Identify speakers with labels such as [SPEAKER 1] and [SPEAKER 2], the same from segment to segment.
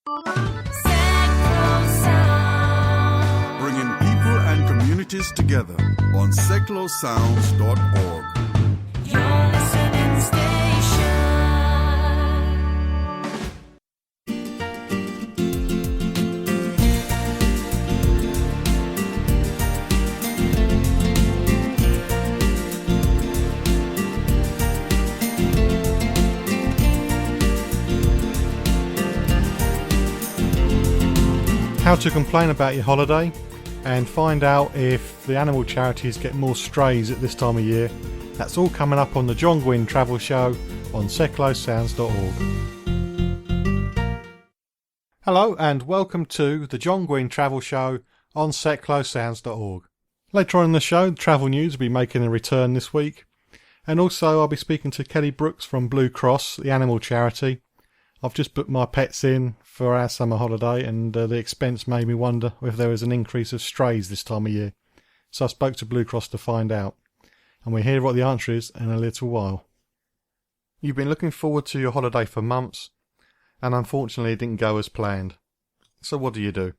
[SPEAKER 1] Bringing people and communities together on seclosounds.org.
[SPEAKER 2] Your listening station.
[SPEAKER 3] How to complain about your holiday and find out if the animal charities get more strays at this time of year. That's all coming up on the Guinn Travel Show on seclosounds.org. Hello and welcome to the Guinn Travel Show on seclosounds.org. Later on in the show, travel news will be making a return this week, and also I'll be speaking to Kellie Brooks from Blue Cross, the animal charity. I've just booked my pets in for our summer holiday, and the expense made me wonder if there was an increase of strays this time of year. So I spoke to Blue Cross to find out, and we'll hear what the answer is in a little while. You've been looking forward to your holiday for months, and unfortunately it didn't go as planned. So what do you do?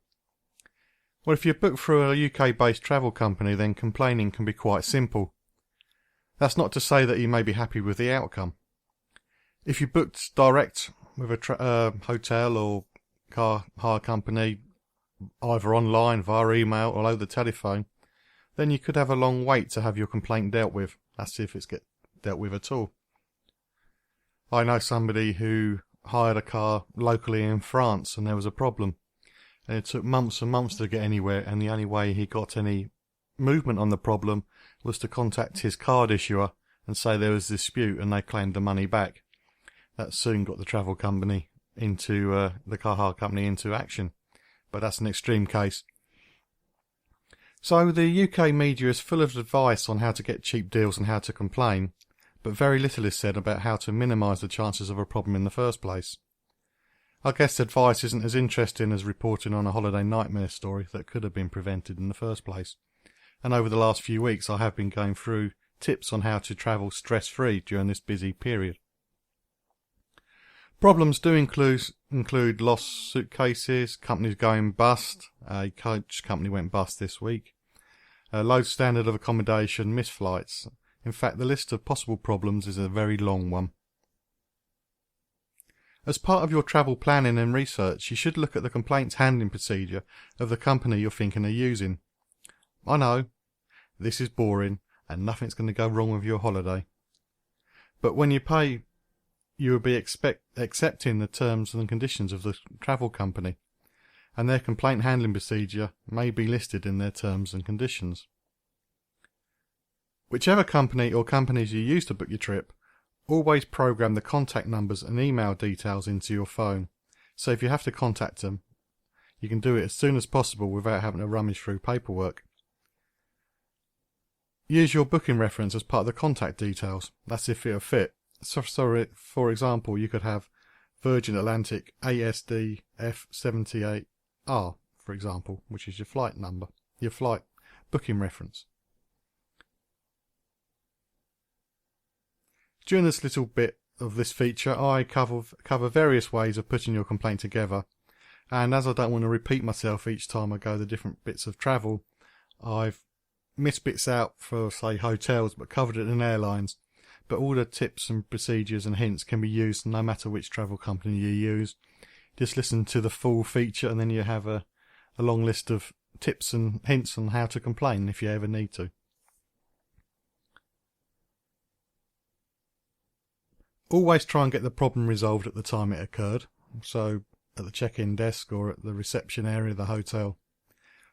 [SPEAKER 3] Well, if you're booked through a UK-based travel company, then complaining can be quite simple. That's not to say that you may be happy with the outcome. If you booked direct with a hotel or car hire company, either online, via email or over the telephone, then you could have a long wait to have your complaint dealt with. That's if it's get dealt with at all. I know somebody who hired a car locally in France and there was a problem. And it took months and months to get anywhere, and the only way he got any movement on the problem was to contact his card issuer and say there was a dispute, and they claimed the money back. That soon got the travel company into the car hire company into action, but that's an extreme case. So the UK media is full of advice on how to get cheap deals and how to complain, but very little is said about how to minimise the chances of a problem in the first place. I guess advice isn't as interesting as reporting on a holiday nightmare story that could have been prevented in the first place. And over the last few weeks I have been going through tips on how to travel stress-free during this busy period. Problems do include lost suitcases, companies going bust. A coach company went bust this week. Low standard of accommodation, missed flights. In fact, the list of possible problems is a very long one. As part of your travel planning and research, you should look at the complaints handling procedure of the company you're thinking of using. I know, this is boring and nothing's going to go wrong with your holiday. But when you pay, you will be accepting the terms and conditions of the travel company, and their complaint handling procedure may be listed in their terms and conditions. Whichever company or companies you use to book your trip, always program the contact numbers and email details into your phone, so if you have to contact them, you can do it as soon as possible without having to rummage through paperwork. Use your booking reference as part of the contact details, that's if it'll fit. So, for example, you could have Virgin Atlantic ASD F78R, for example, which is your flight number, your flight booking reference. During this little bit of this feature, I cover various ways of putting your complaint together, and as I don't want to repeat myself each time I go the different bits of travel, I've missed bits out for, say, hotels, but covered it in airlines. But all the tips and procedures and hints can be used no matter which travel company you use. Just listen to the full feature and then you have a long list of tips and hints on how to complain if you ever need to. Always try and get the problem resolved at the time it occurred, so at the check-in desk or at the reception area of the hotel.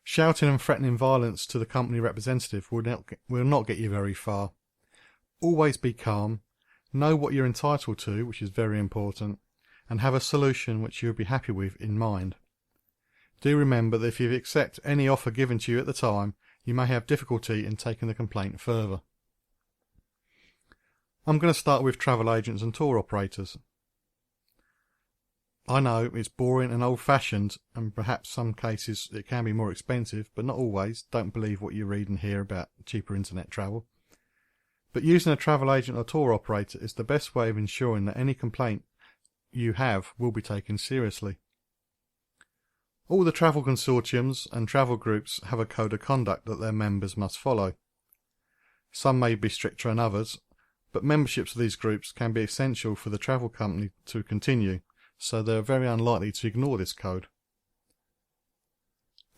[SPEAKER 3] Shouting and threatening violence to the company representative will not get you very far. Always be calm, know what you're entitled to, which is very important, and have a solution which you'll be happy with in mind. Do remember that if you accept any offer given to you at the time, you may have difficulty in taking the complaint further. I'm going to start with travel agents and tour operators. I know it's boring and old-fashioned, and perhaps some cases it can be more expensive, but not always. Don't believe what you read and hear about cheaper internet travel. But using a travel agent or tour operator is the best way of ensuring that any complaint you have will be taken seriously. All the travel consortiums and travel groups have a code of conduct that their members must follow. Some may be stricter than others, but memberships of these groups can be essential for the travel company to continue, so they are very unlikely to ignore this code.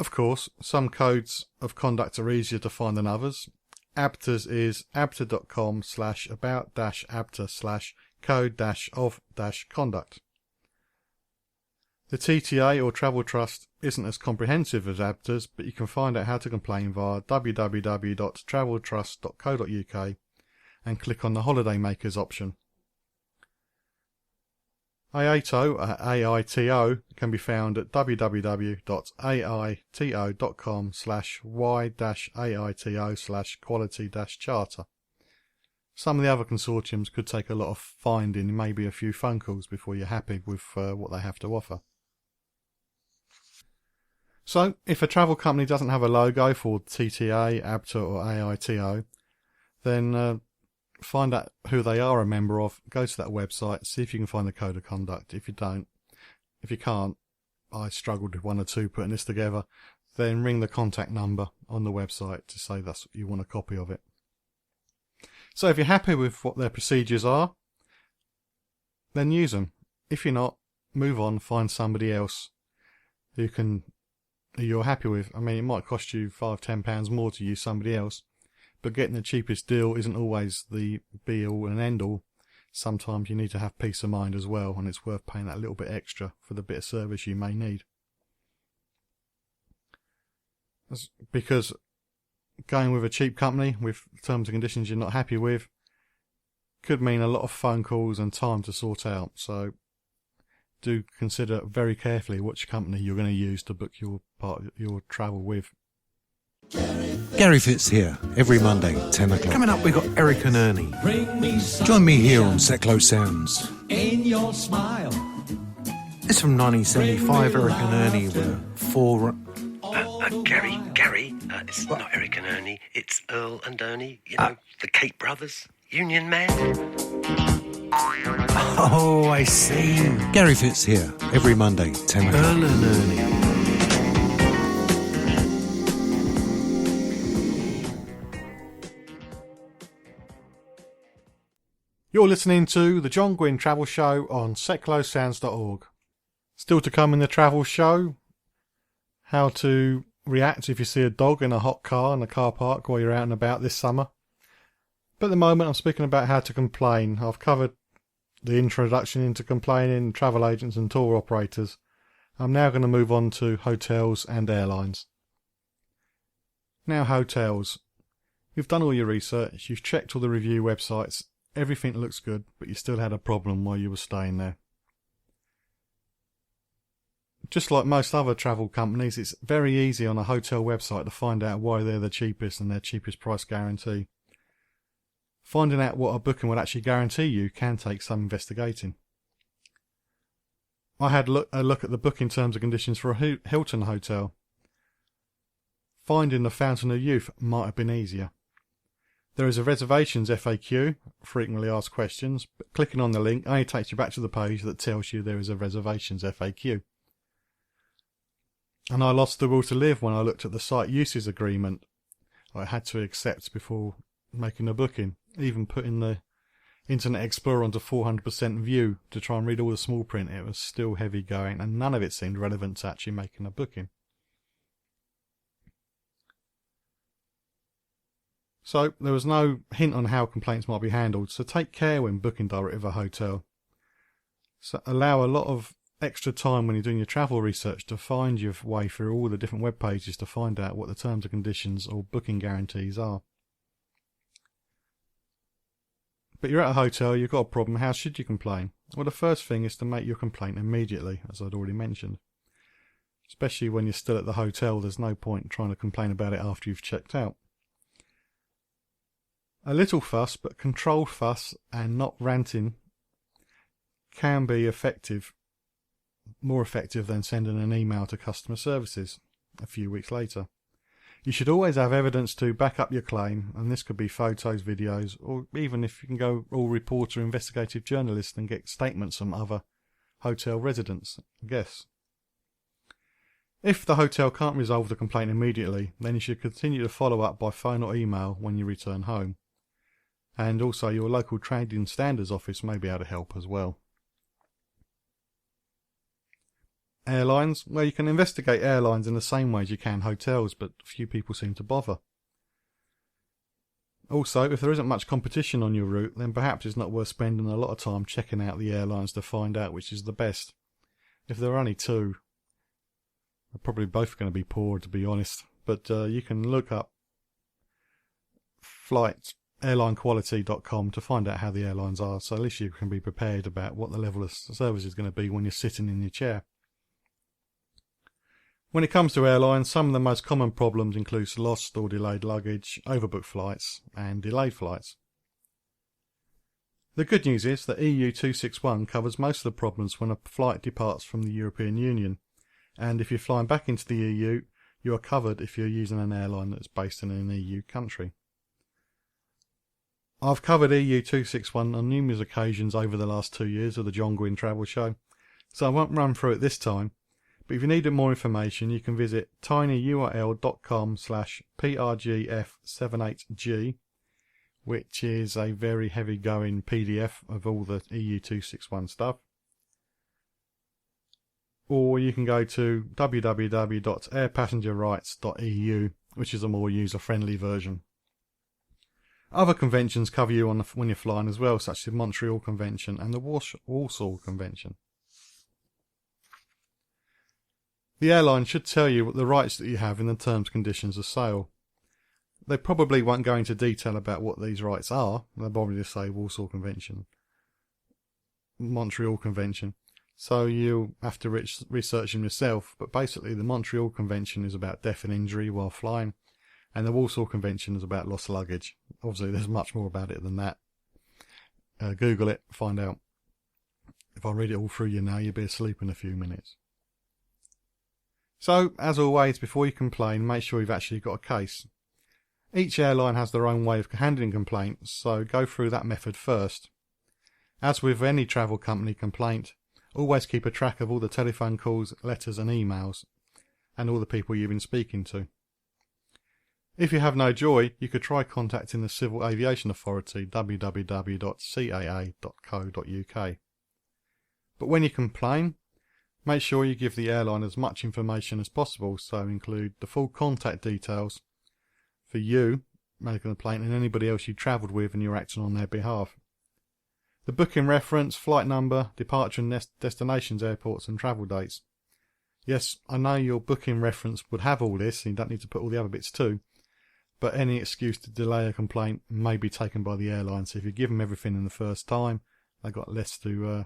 [SPEAKER 3] Of course, some codes of conduct are easier to find than others. ABTA's is abta.com/about-abta/code-of-conduct. The TTA or Travel Trust isn't as comprehensive as ABTA's, but you can find out how to complain via www.traveltrust.co.uk and click on the Holiday Makers option. AITO can be found at www.aito.com/y-aito/quality-charter. Some of the other consortiums could take a lot of finding and maybe a few phone calls before you're happy with what they have to offer. So, if a travel company doesn't have a logo for TTA, ABTA or AITO, then find out who they are a member of, go to that website, see if you can find the code of conduct. If you can't, I struggled with one or two putting this together, then ring the contact number on the website to say that's you want a copy of it. So if you're happy with what their procedures are, then use them. If you're not, move on, find somebody else who you're happy with. I mean, it might cost you £5-10 more to use somebody else, but getting the cheapest deal isn't always the be-all and end-all. Sometimes you need to have peace of mind as well, and it's worth paying that little bit extra for the bit of service you may need. Because going with a cheap company with terms and conditions you're not happy with could mean a lot of phone calls and time to sort out. So do consider very carefully which company you're going to use to book your travel with.
[SPEAKER 4] Gary Fitz here, every Monday, 10 o'clock.
[SPEAKER 5] Coming up, we've got Eric and Ernie.
[SPEAKER 4] Join me here on Seclo Sounds.
[SPEAKER 6] In your smile.
[SPEAKER 5] It's from 1975. Eric and Ernie were four.
[SPEAKER 7] Gary, it's not Eric and Ernie, it's Earl and Ernie, the Cape Brothers, Union Man.
[SPEAKER 5] Oh, I see.
[SPEAKER 4] Gary Fitz here, every Monday, 10 o'clock.
[SPEAKER 5] Earl and Ernie.
[SPEAKER 3] You're listening to the John Guinn Travel Show on seclosounds.org. Still to come in the travel show, how to react if you see a dog in a hot car in a car park while you're out and about this summer. But at the moment I'm speaking about how to complain. I've covered the introduction into complaining, travel agents and tour operators. I'm now going to move on to hotels and airlines. Now hotels. You've done all your research, you've checked all the review websites, everything looks good, but you still had a problem while you were staying there. Just like most other travel companies, it's very easy on a hotel website to find out why they're the cheapest and their cheapest price guarantee. Finding out what a booking would actually guarantee you can take some investigating. I had a look at the booking terms and conditions for a Hilton hotel. Finding the Fountain of Youth might have been easier. There is a reservations FAQ, frequently asked questions, but clicking on the link only takes you back to the page that tells you there is a reservations FAQ. And I lost the will to live when I looked at the site uses agreement I had to accept before making a booking, even putting the Internet Explorer onto 400% view to try and read all the small print. It was still heavy going and none of it seemed relevant to actually making a booking. So there was no hint on how complaints might be handled, so take care when booking direct with a hotel. So allow a lot of extra time when you're doing your travel research to find your way through all the different web pages to find out what the terms and conditions or booking guarantees are. But you're at a hotel, you've got a problem, how should you complain? Well, the first thing is to make your complaint immediately, as I'd already mentioned. Especially when you're still at the hotel, there's no point trying to complain about it after you've checked out. A little fuss, but controlled fuss and not ranting can be effective. More effective than sending an email to customer services a few weeks later. You should always have evidence to back up your claim, and this could be photos, videos, or even if you can go all reporter, investigative journalist and get statements from other hotel residents, I guess. If the hotel can't resolve the complaint immediately, then you should continue to follow up by phone or email when you return home. And also your local trading standards office may be able to help as well. Airlines, well, you can investigate airlines in the same way as you can hotels, but few people seem to bother. Also, if there isn't much competition on your route, then perhaps it's not worth spending a lot of time checking out the airlines to find out which is the best. If there are only two, they're probably both going to be poor, to be honest, but you can look up airlinequality.com to find out how the airlines are, so at least you can be prepared about what the level of service is going to be when you're sitting in your chair. When it comes to airlines, some of the most common problems include lost or delayed luggage, overbooked flights, and delayed flights. The good news is that EU 261 covers most of the problems when a flight departs from the European Union, and if you're flying back into the EU, you are covered if you're using an airline that's based in an EU country. I've covered EU 261 on numerous occasions over the last 2 years of the John Guinn Travel Show, so I won't run through it this time. But if you need more information, you can visit tinyurl.com/prgf78g, which is a very heavy going PDF of all the EU 261 stuff. Or you can go to www.airpassengerrights.eu, which is a more user-friendly version. Other conventions cover you when you're flying as well, such as the Montreal Convention and the Warsaw Convention. The airline should tell you what the rights that you have in the terms and conditions of sale. They probably won't go into detail about what these rights are. They'll probably just say Warsaw Convention, Montreal Convention. So you'll have to research them yourself. But basically the Montreal Convention is about death and injury while flying, and the Warsaw Convention is about lost luggage. Obviously there's much more about it than that. Google it, find out. If I read it all through you now, you'll be asleep in a few minutes. So, as always, before you complain, make sure you've actually got a case. Each airline has their own way of handling complaints, so go through that method first. As with any travel company complaint, always keep a track of all the telephone calls, letters and emails, and all the people you've been speaking to. If you have no joy, you could try contacting the Civil Aviation Authority, www.caa.co.uk. But when you complain, make sure you give the airline as much information as possible, so include the full contact details for you making a complaint and anybody else you travelled with and you're acting on their behalf. The booking reference, flight number, departure and destinations, airports and travel dates. Yes, I know your booking reference would have all this, and you don't need to put all the other bits too, but any excuse to delay a complaint may be taken by the airline, so if you give them everything in the first time, they've got less to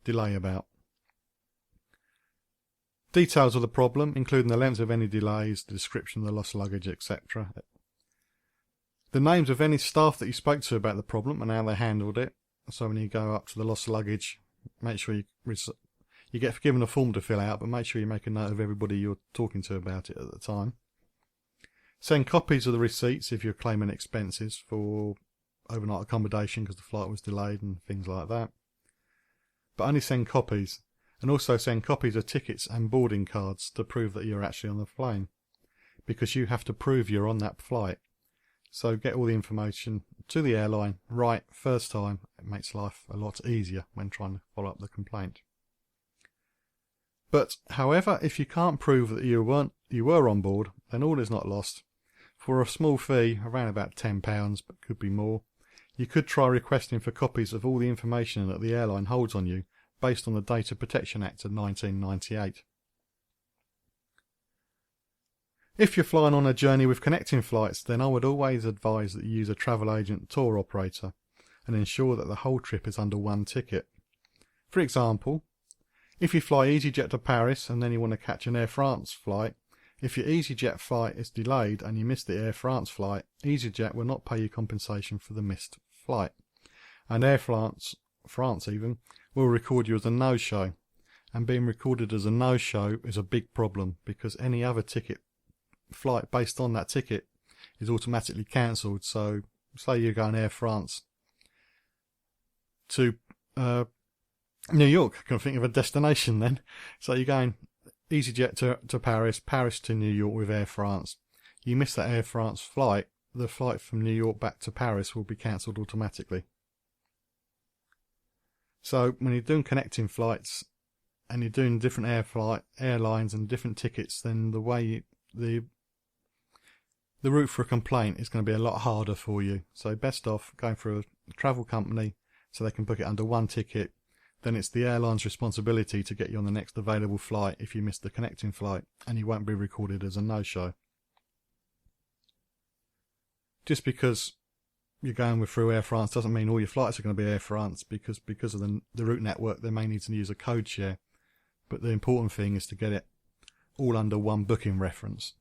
[SPEAKER 3] delay about. Details of the problem, including the length of any delays, the description of the lost luggage, etc. The names of any staff that you spoke to about the problem and how they handled it. So when you go up to the lost luggage, make sure you get given a form to fill out, but make sure you make a note of everybody you're talking to about it at the time. Send copies of the receipts if you're claiming expenses for overnight accommodation because the flight was delayed and things like that. But only send copies. And also send copies of tickets and boarding cards to prove that you're actually on the plane, because you have to prove you're on that flight. So get all the information to the airline right first time. It makes life a lot easier when trying to follow up the complaint. But however, if you can't prove that you were on board, then all is not lost. For a small fee, around about £10, but could be more, you could try requesting for copies of all the information that the airline holds on you, based on the Data Protection Act of 1998. If you're flying on a journey with connecting flights, then I would always advise that you use a travel agent tour operator and ensure that the whole trip is under one ticket. For example, if you fly EasyJet to Paris and then you want to catch an Air France flight, if your EasyJet flight is delayed and you miss the Air France flight, EasyJet will not pay you compensation for the missed flight. And Air France even, will record you as a no-show. And being recorded as a no-show is a big problem, because any other flight based on that ticket is automatically cancelled. So say you're going Air France to New York, I can think of a destination then. So you're going EasyJet to Paris, Paris to New York with Air France. You miss that Air France flight, the flight from New York back to Paris will be cancelled automatically. So when you're doing connecting flights and you're doing different airlines and different tickets, then the route for a complaint is going to be a lot harder for you. So best off going for a travel company so they can book it under one ticket. Then it's the airline's responsibility to get you on the next available flight if you miss the connecting flight, and you won't be recorded as a no-show. Just because you're going through Air France doesn't mean all your flights are going to be Air France, because of the route network they may need to use a code share. But the important thing is to get it all under one booking reference.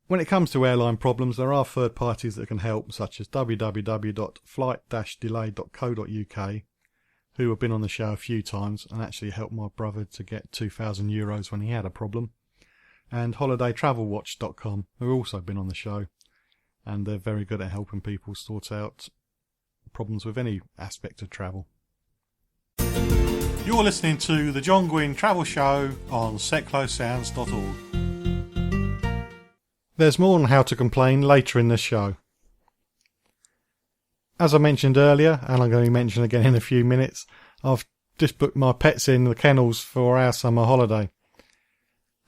[SPEAKER 3] When it comes to airline problems, there are third parties that can help, such as www.flight-delay.co.uk, who have been on the show a few times and actually helped my brother to get €2,000 when he had a problem, and holidaytravelwatch.com, who have also been on the show, and they're very good at helping people sort out problems with any aspect of travel. You're listening to the John Guinn Travel Show on seclosounds.org. There's more on how to complain later in the show. As I mentioned earlier, and I'm going to mention again in a few minutes, I've just booked my pets in the kennels for our summer holiday.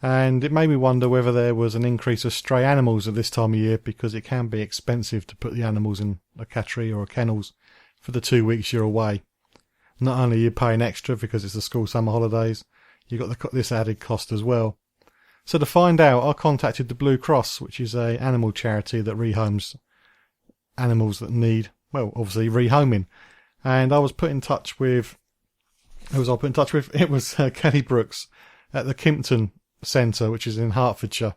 [SPEAKER 3] And it made me wonder whether there was an increase of stray animals at this time of year, because it can be expensive to put the animals in a cattery or a kennels for the 2 weeks you're away. Not only are you paying extra because it's the school summer holidays, you've got this added cost as well. So to find out, I contacted the Blue Cross, which is an animal charity that rehomes animals that need, well, obviously rehoming. And I was put in touch with, It was Kellie Brooks at the Kimpton Centre, which is in Hertfordshire.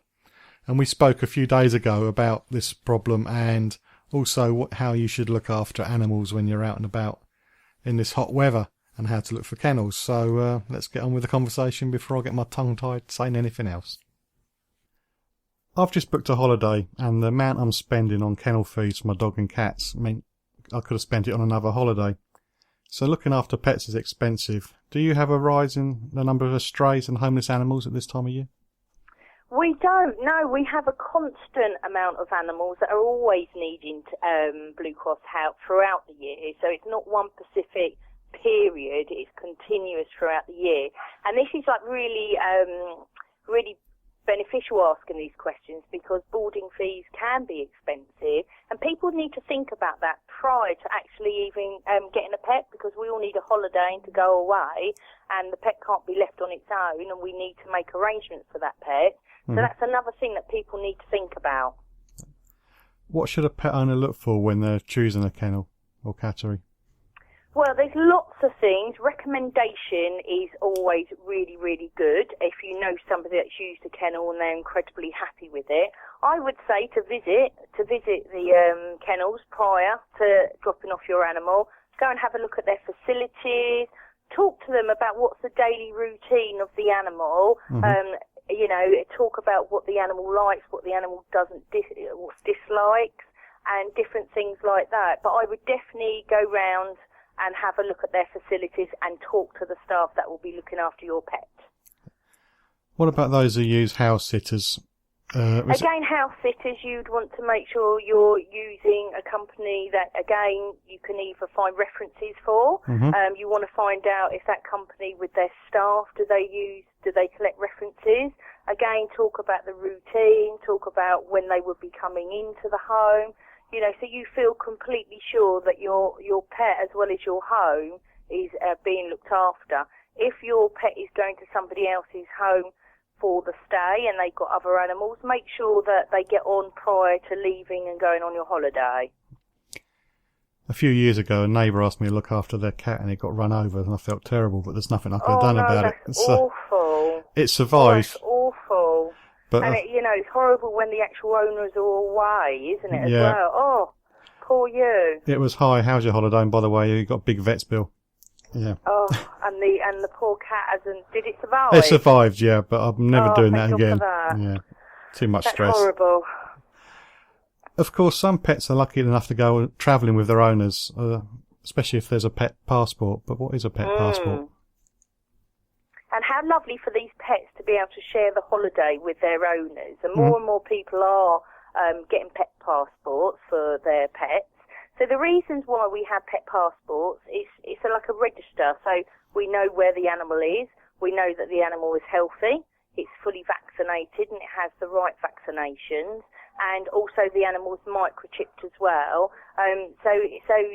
[SPEAKER 3] And we spoke a few days ago about this problem and also how you should look after animals when you're out and about in this hot weather, and how to look for kennels. So let's get on with the conversation before I get my tongue tied saying anything else. I've just booked a holiday, and the amount I'm spending on kennel feeds for my dog and cats meant I could have spent it on another holiday. So looking after pets is expensive. Do you have a rise in the number of strays and homeless animals at this time of year?
[SPEAKER 6] We don't, no. We have a constant amount of animals that are always needing Blue Cross help throughout the year. So it's not one specific period, it's continuous throughout the year. And this is like really beneficial asking these questions, because boarding fees can be expensive, and people need to think about that prior to actually even getting a pet, because we all need a holiday to go away, and the pet can't be left on its own, and we need to make arrangements for that pet. So that's another thing that people need to think about.
[SPEAKER 3] What should a pet owner look for when they're choosing a kennel or cattery?
[SPEAKER 6] Well, there's lots of things. Recommendation is always really, really good if you know somebody that's used a kennel and they're incredibly happy with it. I would say to visit the kennels prior to dropping off your animal. Go and have a look at their facilities. Talk to them about what's the daily routine of the animal. Talk about what the animal likes, what the animal doesn't, what dislikes, and different things like that. But I would definitely go round and have a look at their facilities and talk to the staff that will be looking after your pet.
[SPEAKER 3] What about those who use house sitters?
[SPEAKER 6] Again, house sitters, you'd want to make sure you're using a company that, again, you can either find references for. You want to find out if that company with their staff, do they collect references? Again, talk about the routine, talk about when they would be coming into the home. So you feel completely sure that your pet as well as your home is being looked after. If your pet is going to somebody else's home for the stay and they've got other animals, make sure that they get on prior to leaving and going on your holiday.
[SPEAKER 3] A few years ago, a neighbour asked me to look after their cat and it got run over, and I felt terrible, but there's nothing I could have done about it.
[SPEAKER 6] That's awful.
[SPEAKER 3] It survived.
[SPEAKER 6] That's awful.
[SPEAKER 3] But,
[SPEAKER 6] and it's horrible when the actual owners are away, isn't it, as well? Oh, poor you.
[SPEAKER 3] It was hi, how's your holiday? And by the way, you got a big vet's bill. Yeah.
[SPEAKER 6] Oh, and the poor cat hasn't. Did it survive?
[SPEAKER 3] It survived, yeah, but I'm never doing that again.
[SPEAKER 6] That.
[SPEAKER 3] Yeah, too much
[SPEAKER 6] That's
[SPEAKER 3] stress.
[SPEAKER 6] Horrible.
[SPEAKER 3] Of course, some pets are lucky enough to go travelling with their owners, especially if there's a pet passport. But what is a pet passport?
[SPEAKER 6] And how lovely for these pets to be able to share the holiday with their owners. And more people are getting pet passports for their pets. So the reasons why we have pet passports is it's like a register. So we know where the animal is. We know that the animal is healthy. It's fully vaccinated and it has the right vaccinations. And also the animal's microchipped as well. So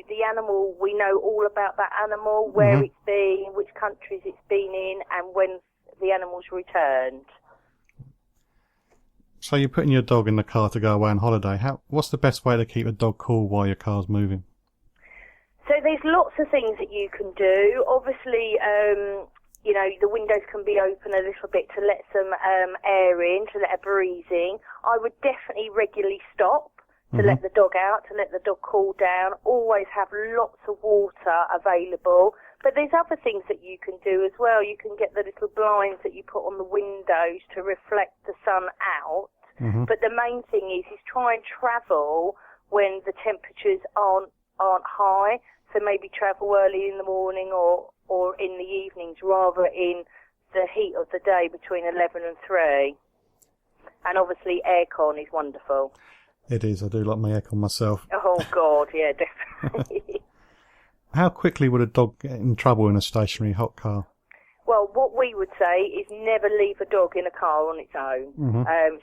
[SPEAKER 6] the animal, we know all about that animal, where it's been, which countries it's been in, and when the animal's returned.
[SPEAKER 3] So you're putting your dog in the car to go away on holiday. What's the best way to keep a dog cool while your car's moving?
[SPEAKER 6] So there's lots of things that you can do. Obviously, you know, the windows can be open a little bit to let some air in, to let a breeze in. I would definitely regularly stop to let the dog out, to let the dog cool down. Always have lots of water available. But there's other things that you can do as well. You can get the little blinds that you put on the windows to reflect the sun out. But the main thing is try and travel when the temperatures aren't high. So maybe travel early in the morning or in the evenings rather in the heat of the day between 11 and 3. And obviously aircon is wonderful.
[SPEAKER 3] It is. I do like my aircon myself.
[SPEAKER 6] Oh, God, yeah, definitely.
[SPEAKER 3] How quickly would a dog get in trouble in a stationary hot car?
[SPEAKER 6] Well, what we would say is never leave a dog in a car on its own,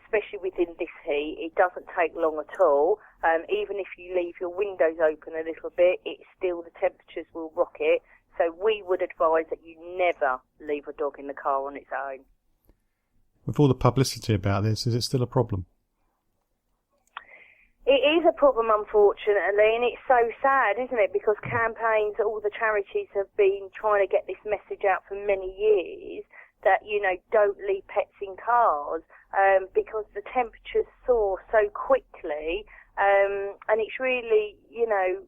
[SPEAKER 6] especially within this heat. It doesn't take long at all. Even if you leave your windows open a little bit, the temperatures will rocket. So we would advise that you never leave a dog in the car on its own.
[SPEAKER 3] With all the publicity about this, is it still a problem?
[SPEAKER 6] It is a problem, unfortunately, and it's so sad, isn't it? Because campaigns, all the charities have been trying to get this message out for many years that, you know, don't leave pets in cars because the temperatures soar so quickly, and it's really, you know,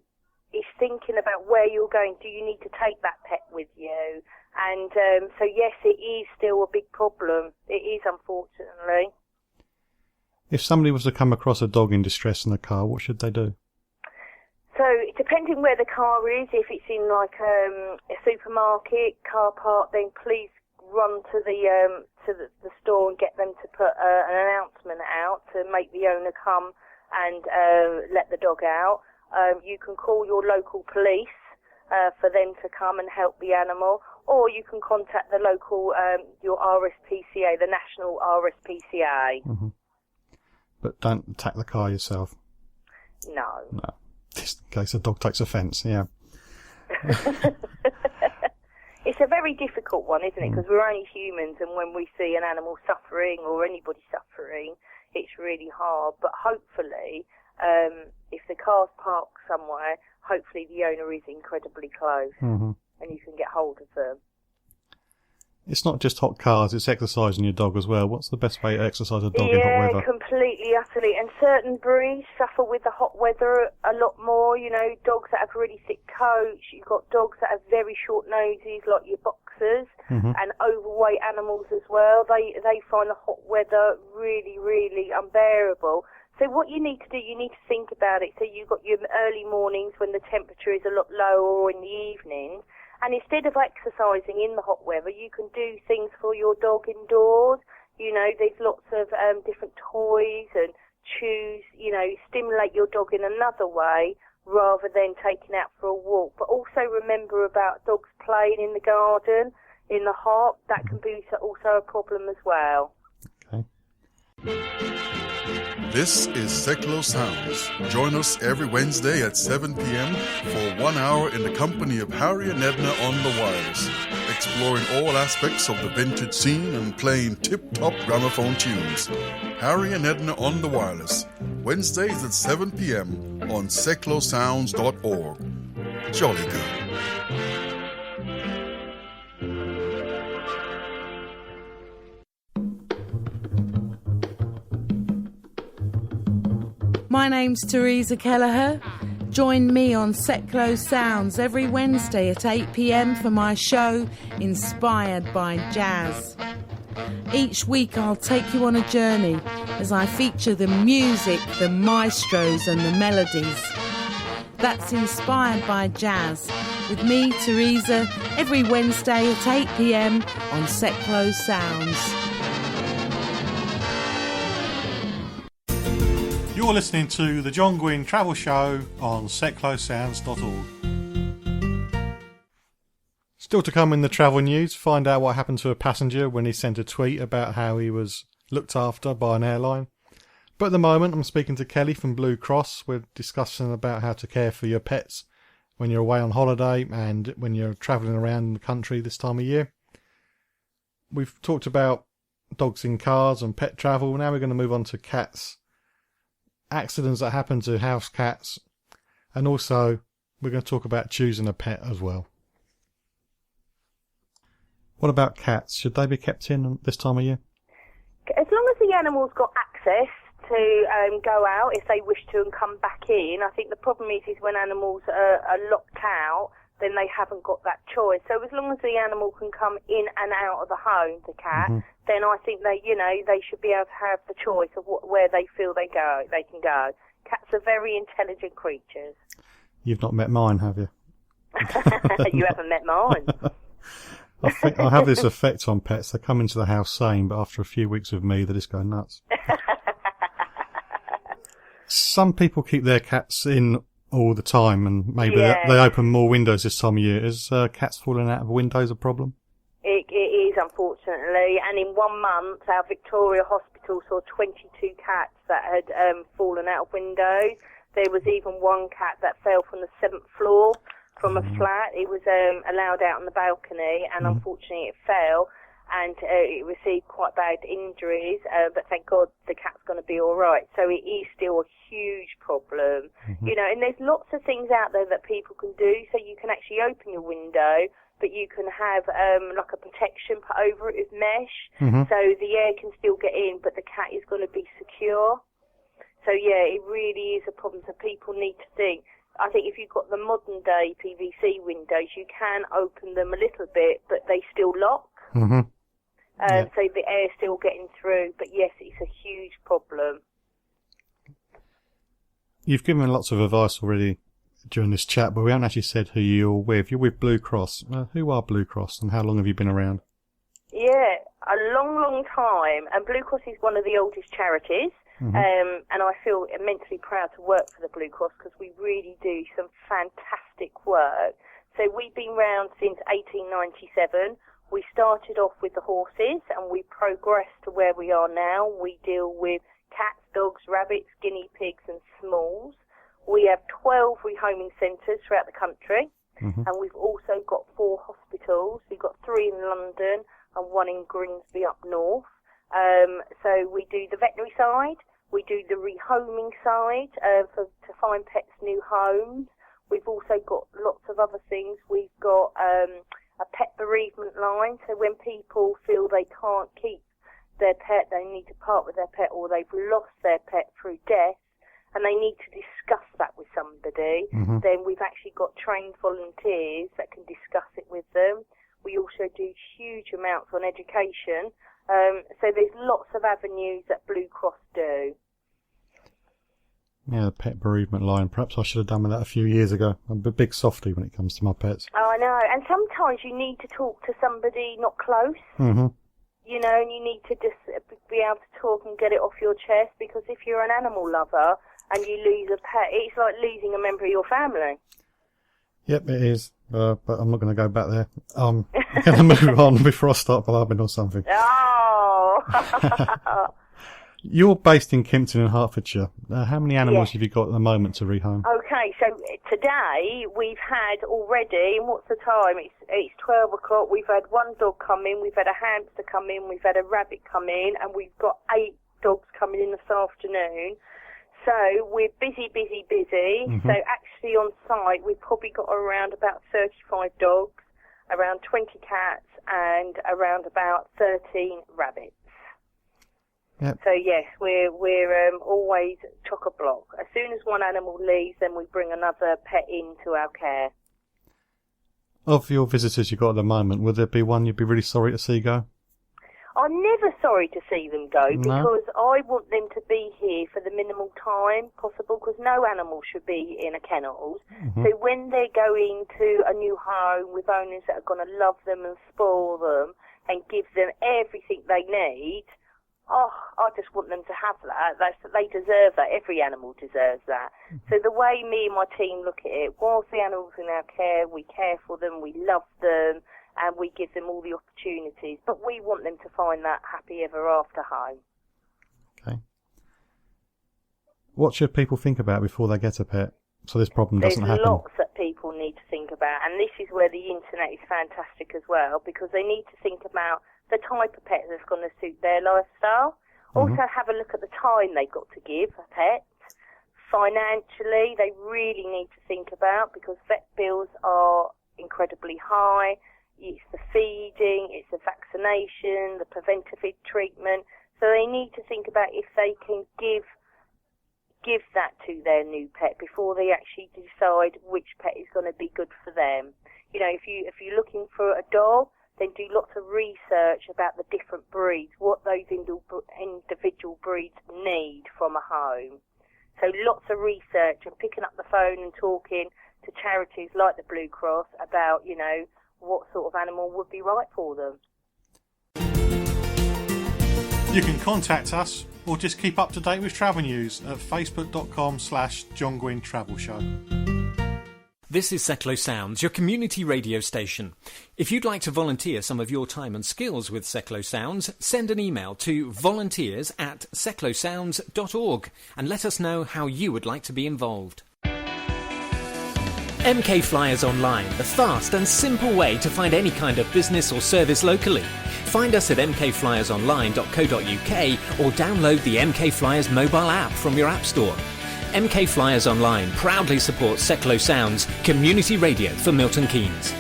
[SPEAKER 6] it's thinking about where you're going. Do you need to take that pet with you? And so, yes, it is still a big problem. It is, unfortunately.
[SPEAKER 3] If somebody was to come across a dog in distress in a car, what should they do?
[SPEAKER 6] So, depending where the car is, if it's in like a supermarket, car park, then please run to the store and get them to put an announcement out to make the owner come and let the dog out. You can call your local police for them to come and help the animal, or you can contact the local, your RSPCA, the National RSPCA. But
[SPEAKER 3] don't attack the car yourself.
[SPEAKER 6] No.
[SPEAKER 3] Just in case the dog takes offence, yeah.
[SPEAKER 6] It's a very difficult one, isn't it? Because we're only humans, and when we see an animal suffering or anybody suffering, it's really hard. But hopefully, if the car's parked somewhere, hopefully the owner is incredibly close and you can get hold of them.
[SPEAKER 3] It's not just hot cars, it's exercising your dog as well. What's the best way to exercise a dog in hot weather?
[SPEAKER 6] Yeah, completely, utterly. And certain breeds suffer with the hot weather a lot more. You know, dogs that have really thick coats. You've got dogs that have very short noses, like your boxers, and overweight animals as well. They find the hot weather really, really unbearable. So what you need to do, you need to think about it. So you've got your early mornings when the temperature is a lot lower, or in the evenings. And instead of exercising in the hot weather, you can do things for your dog indoors. You know, there's lots of different toys and chews, you know, stimulate your dog in another way rather than taking out for a walk. But also remember about dogs playing in the garden, in the hot. That can be also a problem as well.
[SPEAKER 3] Okay.
[SPEAKER 1] This is Seklo Sounds. Join us every Wednesday at 7 p.m. for 1 hour in the company of Harry and Edna on the Wireless, exploring all aspects of the vintage scene and playing tip-top gramophone tunes. Harry and Edna on the Wireless, Wednesdays at 7 p.m. on seklosounds.org. Jolly good.
[SPEAKER 8] My name's Teresa Kelleher. Join me on Seklo Sounds every Wednesday at 8 p.m. for my show Inspired by Jazz. Each week I'll take you on a journey as I feature the music, the maestros and the melodies. That's Inspired by Jazz, with me, Teresa, every Wednesday at 8 p.m. on Set Close Sounds.
[SPEAKER 3] You're listening to the John Guinn Travel Show on setclosesounds.org. Still to come in the travel news, find out what happened to a passenger when he sent a tweet about how he was looked after by an airline. But at the moment, I'm speaking to Kellie from Blue Cross. We're discussing about how to care for your pets when you're away on holiday and when you're travelling around the country this time of year. We've talked about dogs in cars and pet travel. Now we're going to move on to cats. Accidents that happen to house cats. And also, we're going to talk about choosing a pet as well. What about cats? Should they be kept in this time of year?
[SPEAKER 6] As long as the animal's got access to go out if they wish to and come back in. I think the problem is when animals are locked out, then they haven't got that choice. So as long as the animal can come in and out of the home, the cat, then I think they should be able to have the choice of where they feel they can go. Cats are very intelligent creatures.
[SPEAKER 3] You've not met mine, have you?
[SPEAKER 6] You haven't met mine.
[SPEAKER 3] I think I have this effect on pets. They come into the house sane, but after a few weeks with me, they just go nuts. Some people keep their cats in all the time, and maybe they open more windows this time of year. Is cats falling out of windows a problem?
[SPEAKER 6] It is, unfortunately. And in 1 month, our Victoria Hospital saw 22 cats that had fallen out of windows. There was even one cat that fell from the 7th floor from a flat. It was allowed out on the balcony, and unfortunately it fell, and it received quite bad injuries, but thank God the cat's going to be all right. So it is still a huge problem. You know, and there's lots of things out there that people can do. So you can actually open your window, but you can have like a protection put over it with mesh, so the air can still get in, but the cat is going to be secure. So yeah, it really is a problem. So people need to think. I think if you've got the modern day PVC windows, you can open them a little bit, but they still lock. So the air's still getting through. But yes, it's a huge problem.
[SPEAKER 3] You've given lots of advice already during this chat, but we haven't actually said who you're with. You're with Blue Cross. Who are Blue Cross, and how long have you been around?
[SPEAKER 6] Yeah, a long, long time. And Blue Cross is one of the oldest charities. And I feel immensely proud to work for the Blue Cross because we really do some fantastic work. So we've been around since 1897. We started off with the horses and we progressed to where we are now. We deal with cats, dogs, rabbits, guinea pigs and smalls. We have 12 rehoming centres throughout the country, and we've also got 4 hospitals. We've got 3 in London and 1 in Grimsby up north. So we do the veterinary side, we do the rehoming side to find pets new homes. We've also got lots of other things. We've got a pet bereavement line, so when people feel they can't keep their pet, they need to part with their pet, or they've lost their pet through death, and they need to discuss that with somebody, then we've actually got trained volunteers that can discuss it with them. We also do huge amounts on education. So there's lots of avenues that Blue Cross do.
[SPEAKER 3] Yeah, the pet bereavement line. Perhaps I should have done with that a few years ago. I'm a big softie when it comes to my pets.
[SPEAKER 6] Oh, I know. And sometimes you need to talk to somebody not close. You know, and you need to just be able to talk and get it off your chest, because if you're an animal lover and you lose a pet, it's like losing a member of your family.
[SPEAKER 3] Yep, it is. But I'm not going to go back there. I'm going to move on before I start blabbing or something.
[SPEAKER 6] Oh!
[SPEAKER 3] You're based in Kimpton in Hertfordshire. How many animals have you got at the moment to rehome?
[SPEAKER 6] Okay, so today we've had already, and what's the time? It's 12 o'clock. We've had 1 dog come in, we've had a hamster come in, we've had a rabbit come in, and we've got 8 dogs coming in this afternoon. So we're busy. So actually on site we've probably got around about 35 dogs, around 20 cats, and around about 13 rabbits.
[SPEAKER 3] Yep.
[SPEAKER 6] So yes, we're always chock-a-block. As soon as one animal leaves, then we bring another pet into our care.
[SPEAKER 3] Of your visitors you've got at the moment, would there be one you'd be really sorry to see go?
[SPEAKER 6] I'm never sorry to see them go
[SPEAKER 3] No.
[SPEAKER 6] because I want them to be here for the minimal time possible because no animal should be in a kennel.
[SPEAKER 3] Mm-hmm.
[SPEAKER 6] So when they're going to a new home with owners that are going to love them and spoil them and give them everything they need, I just want them to have that. They deserve that. Every animal deserves that. So the way me and my team look at it, whilst the animals in our care, we care for them, we love them, and we give them all the opportunities, but we want them to find that happy ever after home.
[SPEAKER 3] Okay. What should people think about before they get a pet so this problem doesn't happen?
[SPEAKER 6] There's lots that people need to think about, and this is where the internet is fantastic as well, because they need to think about the type of pet that's going to suit their lifestyle. Also have a look at the time they've got to give a pet. Financially, they really need to think about, because vet bills are incredibly high. It's the feeding, it's the vaccination, the preventative treatment. So they need to think about if they can give that to their new pet before they actually decide which pet is going to be good for them. You know, if you're looking for a dog, then do lots of research about the different breeds, what those individual breeds need from a home. So lots of research and picking up the phone and talking to charities like the Blue Cross about, you know, what sort of animal would be right for them.
[SPEAKER 3] You can contact us or just keep up to date with travel news at facebook.com/John Guinn Travel Show.
[SPEAKER 9] This is Seclo Sounds, your community radio station. If you'd like to volunteer some of your time and skills with Seclo Sounds, send an email to volunteers@seclosounds.org and let us know how you would like to be involved. MK Flyers Online, the fast and simple way to find any kind of business or service locally. Find us at mkflyersonline.co.uk or download the MK Flyers mobile app from your app store. MK Flyers Online proudly supports Seclo Sounds, community radio for Milton Keynes.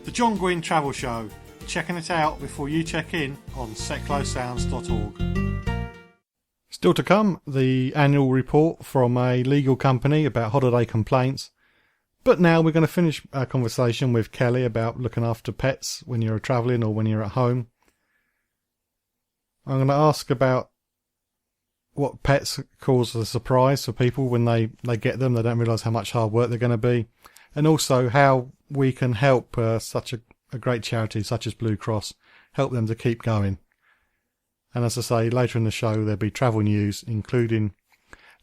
[SPEAKER 3] The John Guinn Travel Show. Checking it out before you check in on seclosounds.org. Still to come, the annual report from a legal company about holiday complaints. But now we're going to finish our conversation with Kellie about looking after pets when you're travelling or when you're at home. I'm going to ask about what pets cause a surprise for people when they get them. They don't realise how much hard work they're going to be. And also how we can help such a great charity such as Blue Cross, help them to keep going. And as I say, later in the show there'll be travel news, including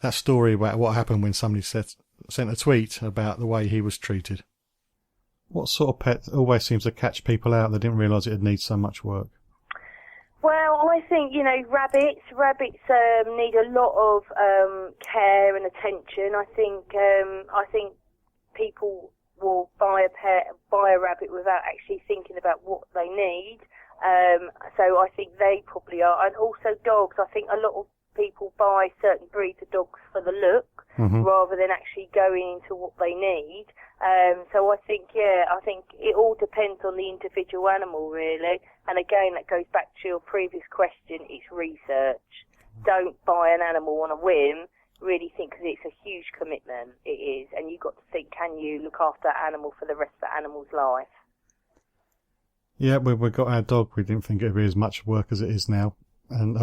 [SPEAKER 3] that story about what happened when somebody sent a tweet about the way he was treated. What sort of pet always seems to catch people out that didn't realise it would need so much work?
[SPEAKER 6] Well, I think, you know, rabbits need a lot of care and attention. I think people will buy a rabbit without actually thinking about what they need. So I think they probably are. And also dogs. I think a lot of people buy certain breeds of dogs for the look rather than actually going into what they need. So I think it all depends on the individual animal, really. And again, that goes back to your previous question, it's research. Don't buy an animal on a whim. Really think, because it's a huge commitment, it is. And you've got to think, can you look after that animal for the rest of that animal's life?
[SPEAKER 3] Yeah, when we got our dog, we didn't think it would be as much work as it is now. And,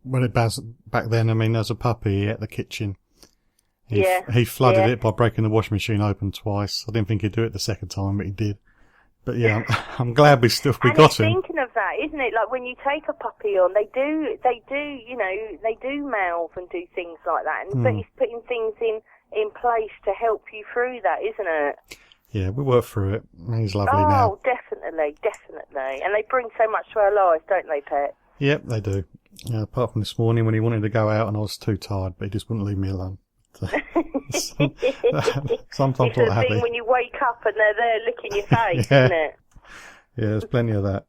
[SPEAKER 3] when it was back then, I mean, as a puppy, he ate the kitchen. He flooded it by breaking the washing machine open twice. I didn't think he'd do it the second time, but he did. But yeah, I'm glad we got him.
[SPEAKER 6] Thinking of that, isn't it? Like when you take a puppy on, they do mouth and do things like that. But it's putting things in place to help you through that, isn't it?
[SPEAKER 3] Yeah, we work through it. He's lovely now.
[SPEAKER 6] Oh, definitely. And they bring so much to our lives, don't they, Pet?
[SPEAKER 3] Yep, they do. Apart from this morning when he wanted to go out and I was too tired, but he just wouldn't leave me alone. Sometimes
[SPEAKER 6] it's the thing when you wake up and they're there licking your face, isn't it?
[SPEAKER 3] Yeah, there's plenty of that.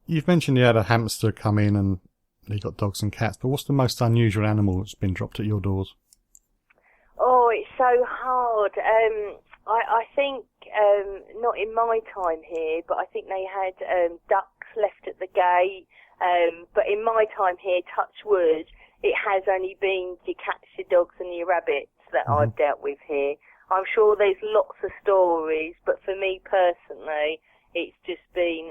[SPEAKER 3] You've mentioned you had a hamster come in and you got dogs and cats, but what's the most unusual animal that's been dropped at your doors?
[SPEAKER 6] Oh, it's so hard. I think, not in my time here, but I think they had ducks left at the gate. But in my time here, touch wood, it has only been your cats, your dogs and your rabbits that I've dealt with here. I'm sure there's lots of stories, but for me personally, it's just been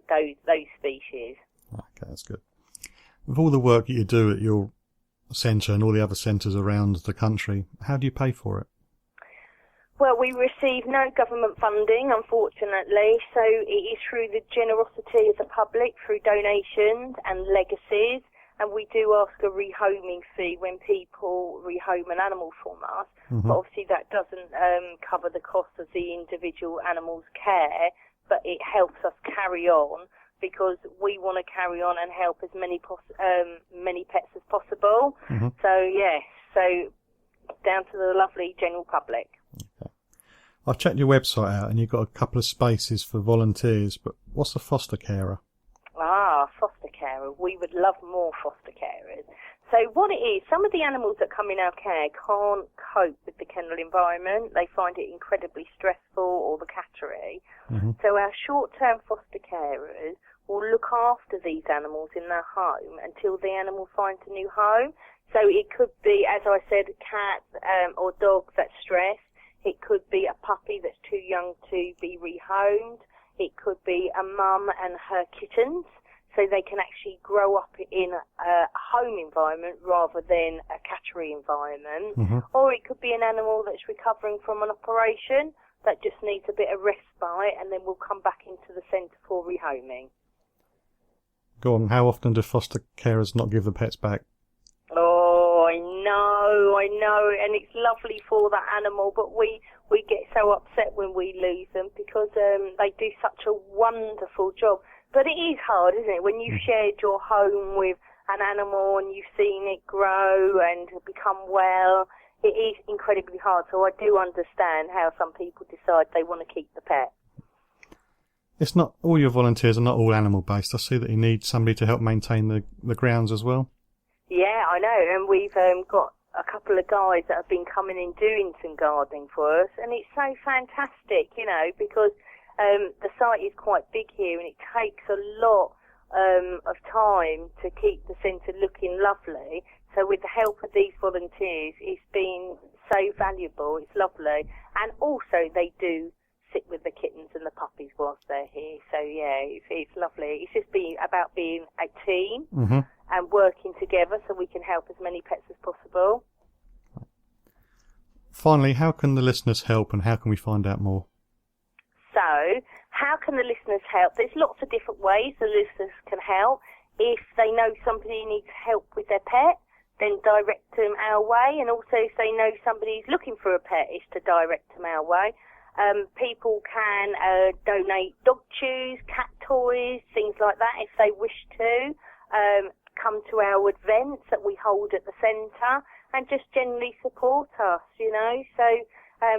[SPEAKER 6] those species.
[SPEAKER 3] Okay, that's good. With all the work that you do at your centre and all the other centres around the country, how do you pay for it?
[SPEAKER 6] Well, we receive no government funding, unfortunately, so it is through the generosity of the public, through donations and legacies, and we do ask a rehoming fee when people rehome an animal from us, but obviously that doesn't cover the cost of the individual animal's care, but it helps us carry on because we want to carry on and help as many pets as possible. So, yes, so down to the lovely general public.
[SPEAKER 3] Okay. I've checked your website out and you've got a couple of spaces for volunteers, but what's a foster carer?
[SPEAKER 6] Foster carer. We would love more foster carers. So what it is, some of the animals that come in our care can't cope with the kennel environment. They find it incredibly stressful or the cattery. So our short-term foster carers will look after these animals in their home until the animal finds a new home. So it could be, as I said, a cat or dog that's stressed. It could be a puppy that's too young to be rehomed. It could be a mum and her kittens, so they can actually grow up in a home environment rather than a cattery environment. Or it could be an animal that's recovering from an operation that just needs a bit of respite and then will come back into the centre for rehoming.
[SPEAKER 3] Go on, how often do foster carers not give the pets back?
[SPEAKER 6] Oh, I know, and it's lovely for that animal, but we get so upset when we lose them because they do such a wonderful job. But it is hard, isn't it, when you've shared your home with an animal and you've seen it grow and become well. It is incredibly hard, so I do understand how some people decide they want to keep the pet.
[SPEAKER 3] It's not all your volunteers are not all animal based. I see that you need somebody to help maintain the grounds as well.
[SPEAKER 6] Yeah, I know, and we've got a couple of guys that have been coming and doing some gardening for us, and it's so fantastic, you know, because the site is quite big here, and it takes a lot of time to keep the centre looking lovely. So with the help of these volunteers, it's been so valuable. It's lovely, and also they do sit with the kittens and the puppies whilst they're here. So yeah, it's lovely. It's just about being a team and working together so we can help as many pets as possible.
[SPEAKER 3] Finally, how can the listeners help and how can we find out more?
[SPEAKER 6] So, how can the listeners help? There's lots of different ways the listeners can help. If they know somebody needs help with their pet, then direct them our way. And also if they know somebody's looking for a pet, is to direct them our way. People can donate dog chews, cat toys, things like that if they wish to. Come to our events that we hold at the centre and just generally support us, you know. So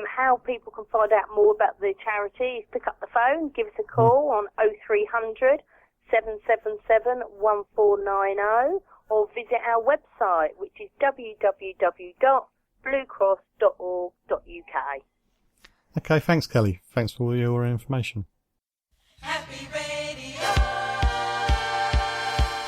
[SPEAKER 6] how people can find out more about the charity is pick up the phone, give us a call on 0300 777 1490 or visit our website, which is www.bluecross.org.uk.
[SPEAKER 3] Okay, thanks, Kelly. Thanks for all your information.
[SPEAKER 2] Happy Radio.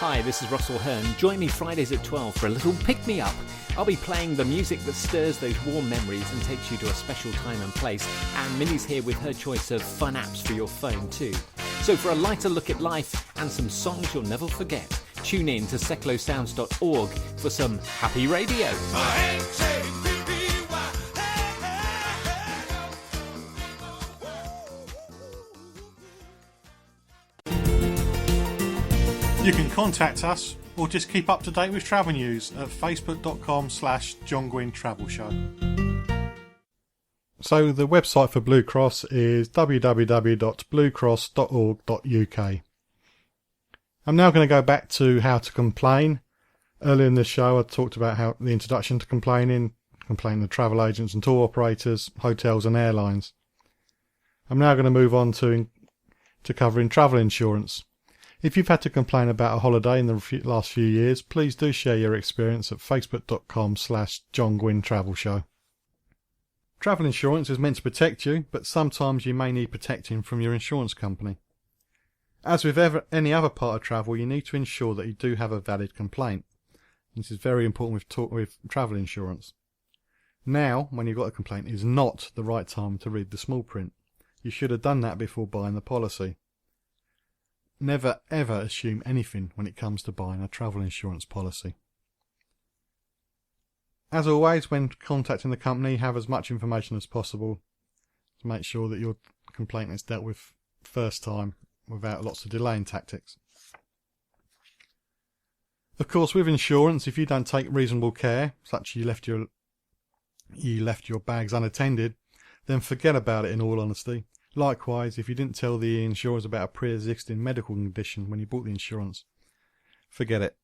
[SPEAKER 9] Hi, this is Russell Hearn. Join me Fridays at 12 for a little pick-me-up. I'll be playing the music that stirs those warm memories and takes you to a special time and place. And Minnie's here with her choice of fun apps for your phone too. So for a lighter look at life and some songs you'll never forget, tune in to seclosounds.org for some happy radio.
[SPEAKER 3] You can contact us or just keep up to date with travel news at facebook.com/John Guinn Travel Show. So the website for Blue Cross is www.bluecross.org.uk. I'm now going to go back to how to complain. Earlier in the show I talked about how the introduction to complaining to travel agents and tour operators, hotels and airlines. I'm now going to move on to covering travel insurance. If you've had to complain about a holiday in the last few years, please do share your experience at facebook.com/John Guinn Travel Show. Travel insurance is meant to protect you, but sometimes you may need protecting from your insurance company. As with any other part of travel, you need to ensure that you do have a valid complaint. This is very important with travel insurance. Now, when you've got a complaint, is not the right time to read the small print. You should have done that before buying the policy. Never ever assume anything when it comes to buying a travel insurance policy. As always, when contacting the company, have as much information as possible to make sure that your complaint is dealt with first time without lots of delaying tactics. Of course, with insurance, if you don't take reasonable care, such you left your bags unattended, then forget about it, in all honesty. Likewise, if you didn't tell the insurers about a pre-existing medical condition when you bought the insurance, forget it.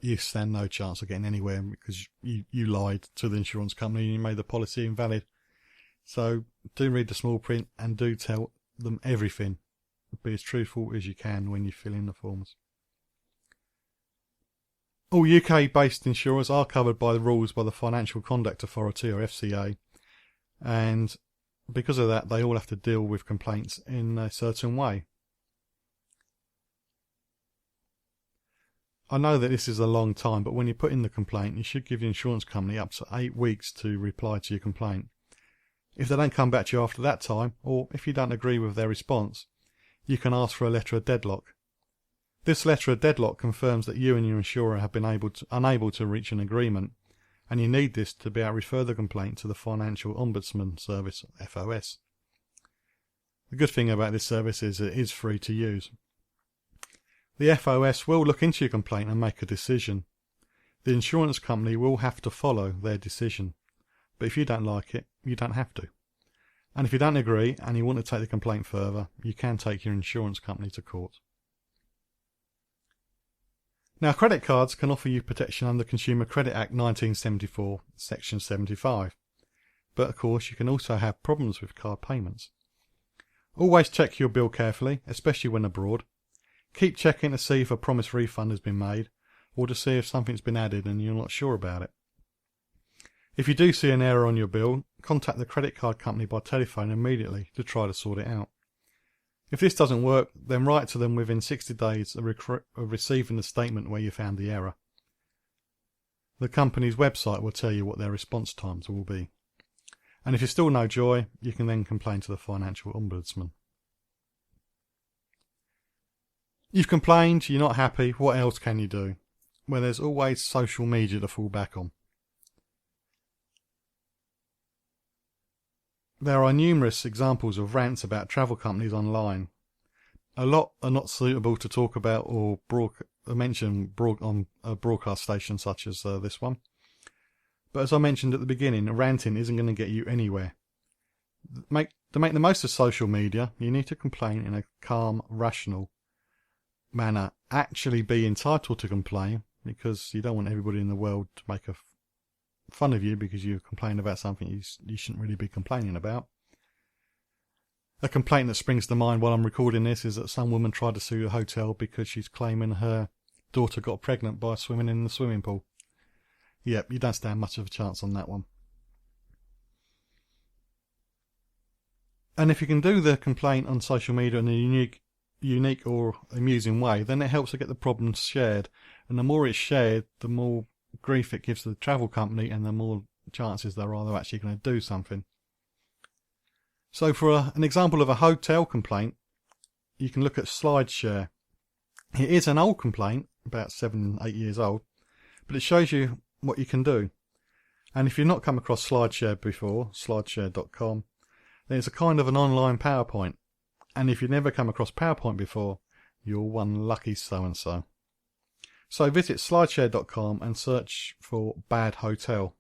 [SPEAKER 3] You stand no chance of getting anywhere because you lied to the insurance company and you made the policy invalid. So do read the small print and do tell them everything. Be as truthful as you can when you fill in the forms. All UK-based insurers are covered by the rules by the Financial Conduct Authority, or FCA, and because of that, they all have to deal with complaints in a certain way. I know that this is a long time, but when you put in the complaint, you should give the insurance company up to 8 weeks to reply to your complaint. If they don't come back to you after that time, or if you don't agree with their response, you can ask for a letter of deadlock. This letter of deadlock confirms that you and your insurer have been unable to reach an agreement, and you need this to be able to refer the complaint to the Financial Ombudsman Service, FOS. The good thing about this service is it is free to use. The FOS will look into your complaint and make a decision. The insurance company will have to follow their decision, but if you don't like it, you don't have to. And if you don't agree and you want to take the complaint further, you can take your insurance company to court. Now, credit cards can offer you protection under Consumer Credit Act 1974, Section 75. But of course, you can also have problems with card payments. Always check your bill carefully, especially when abroad. Keep checking to see if a promised refund has been made, or to see if something's been added and you're not sure about it. If you do see an error on your bill, contact the credit card company by telephone immediately to try to sort it out. If this doesn't work, then write to them within 60 days of receiving the statement where you found the error. The company's website will tell you what their response times will be. And if you're still no joy, you can then complain to the Financial Ombudsman. You've complained, you're not happy, what else can you do? Well, there's always social media to fall back on. There are numerous examples of rants about travel companies online. A lot are not suitable to talk about or mention on a broadcast station such as this one. But as I mentioned at the beginning, ranting isn't going to get you anywhere. To make the most of social media, you need to complain in a calm, rational manner. Actually be entitled to complain, because you don't want everybody in the world to make fun of you because you complain about something you shouldn't really be complaining about. A complaint that springs to mind while I'm recording this is that some woman tried to sue a hotel because she's claiming her daughter got pregnant by swimming in the swimming pool. Yep, you don't stand much of a chance on that one. And if you can do the complaint on social media in a unique or amusing way, then it helps to get the problems shared. And the more it's shared, the more grief it gives to the travel company and the more chances there are they're actually going to do something. So for an example of a hotel complaint, you can look at SlideShare. It is an old complaint, about 7-8 years old, but it shows you what you can do. And if you've not come across SlideShare before, slideshare.com, then it's a kind of an online PowerPoint. And if you've never come across PowerPoint before, you're one lucky so-and-so. So visit slideshare.com and search for Bad Hotel.